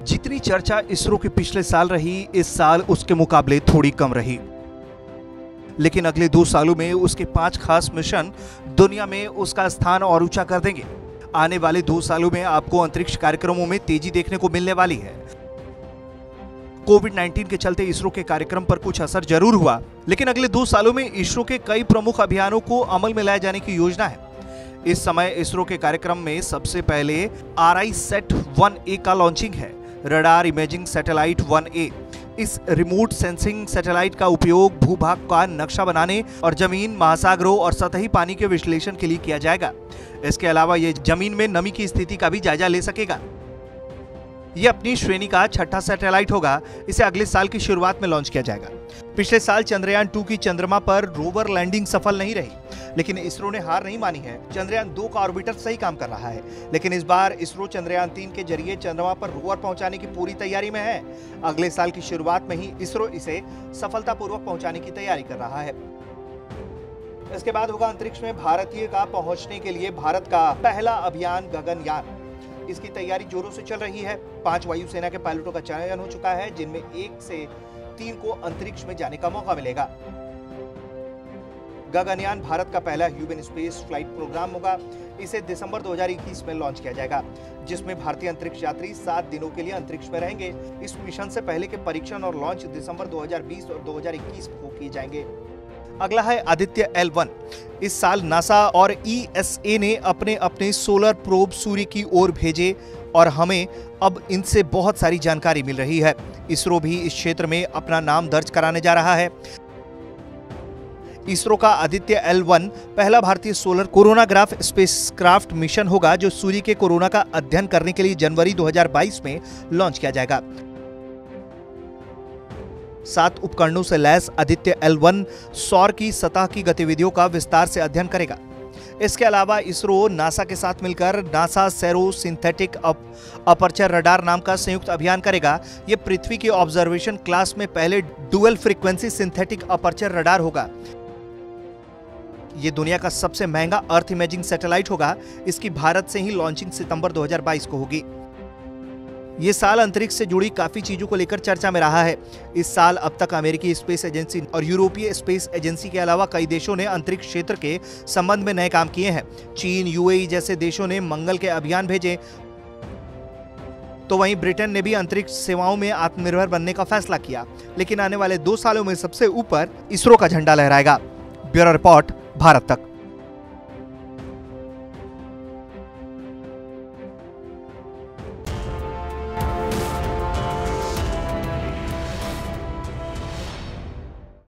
जितनी चर्चा इसरो के पिछले साल रही, इस साल उसके मुकाबले थोड़ी कम रही। लेकिन अगले 2 सालों में उसके 5 खास मिशन दुनिया में उसका स्थान और ऊंचा कर देंगे। आने वाले 2 सालों में आपको अंतरिक्ष कार्यक्रमों में तेजी देखने को मिलने वाली है। कोविड-19 के चलते इसरो के कार्यक्रम पर कुछ असर जरूर हुआ, लेकिन अगले 2 सालों में इसरो के कई प्रमुख अभियानों को अमल में लाए जाने की योजना है। इस समय इसरो के कार्यक्रम में सबसे पहले RISAT 1A का लॉन्चिंग है, रडार इमेजिंग सैटेलाइट 1A। इस रिमोट सेंसिंग सैटेलाइट का उपयोग भूभाग का नक्शा बनाने और जमीन, महासागरों और सतही पानी के विश्लेषण के लिए किया जाएगा। इसके अलावा यह जमीन में नमी की स्थिति का भी जायजा ले सकेगा। यह अपनी श्रेणी का 6ठा सैटेलाइट होगा। इसे अगले साल की शुरुआत में लॉन्च किया जाएगा। पिछले साल चंद्रयान 2 की चंद्रमा पर रोवर लैंडिंग सफल नहीं रही, लेकिन इसरो ने हार नहीं मानी है। चंद्रयान 2 का ऑर्बिटर सही काम कर रहा है, लेकिन इस बार इसरो चंद्रयान 3 के जरिए चंद्रमा पर रोवर पहुंचाने की पूरी तैयारी में है। अगले साल की शुरुआत में ही इसरो इसे सफलतापूर्वक पहुंचाने की तैयारी कर रहा है। इसके बाद होगा अंतरिक्ष में भारतीय का पहुंचने के लिए भारत का पहला अभियान गगनयान। इसकी तैयारी जोरों से चल रही है। 5 वायुसेना के पायलटों का चयन हो चुका है, जिनमें 1 से 3 को अंतरिक्ष में जाने का मौका मिलेगा। गगनयान भारत का पहला ह्यूमन स्पेस फ्लाइट प्रोग्राम होगा। इसे दिसंबर 2021 में लॉन्च किया जाएगा, जिसमें भारतीय अंतरिक्ष यात्री 7 दिनों के लिए अंतरिक्ष में रहेंगे। इस मिशन से पहले के परीक्षण और लॉन्च दिसंबर 2020 और 2021 को किए जाएंगे। अगला है आदित्य L1। इस साल नासा और ESA ने अपने अपने सोलर प्रोब सूर्य की ओर भेजे और हमें अब इनसे बहुत सारी जानकारी मिल रही है। इसरो भी इस क्षेत्र में अपना नाम दर्ज कराने जा रहा है। इसरो का आदित्य L1 पहला भारतीय सोलर कोरोनाग्राफ स्पेसक्राफ्ट मिशन होगा, जो सूर्य के कोरोना का अध्ययन करने के लिए जनवरी 2022 में लॉन्च किया जाएगा। 7 उपकरणों से लैस आदित्य L1 सौर की सतह की गतिविधियों का विस्तार से अध्ययन करेगा। इसके अलावा इसरो नासा के साथ मिलकर NASA ISRO synthetic aperture radar नाम का संयुक्त अभियान करेगा। यह पृथ्वी के ऑब्जर्वेशन क्लास में पहले dual frequency synthetic aperture radar होगा। यह दुनिया का सबसे महंगा अर्थ इमेजिंग सैटेलाइट होगा। इसकी भारत से ही लॉन्चिंग सितंबर 2022 को होगी। ये साल अंतरिक्ष से जुड़ी काफी चीजों को लेकर चर्चा में रहा है। इस साल अब तक अमेरिकी स्पेस एजेंसी और यूरोपीय स्पेस एजेंसी के अलावा कई देशों ने अंतरिक्ष क्षेत्र के संबंध में नए काम किए हैं। चीन, UAE जैसे देशों ने मंगल के अभियान भेजे, तो वहीं ब्रिटेन ने भी अंतरिक्ष सेवाओं में आत्मनिर्भर बनने का फैसला किया। लेकिन आने वाले 2 सालों में सबसे ऊपर इसरो का झंडा लहराएगा। ब्यूरो रिपोर्ट, भारत तक।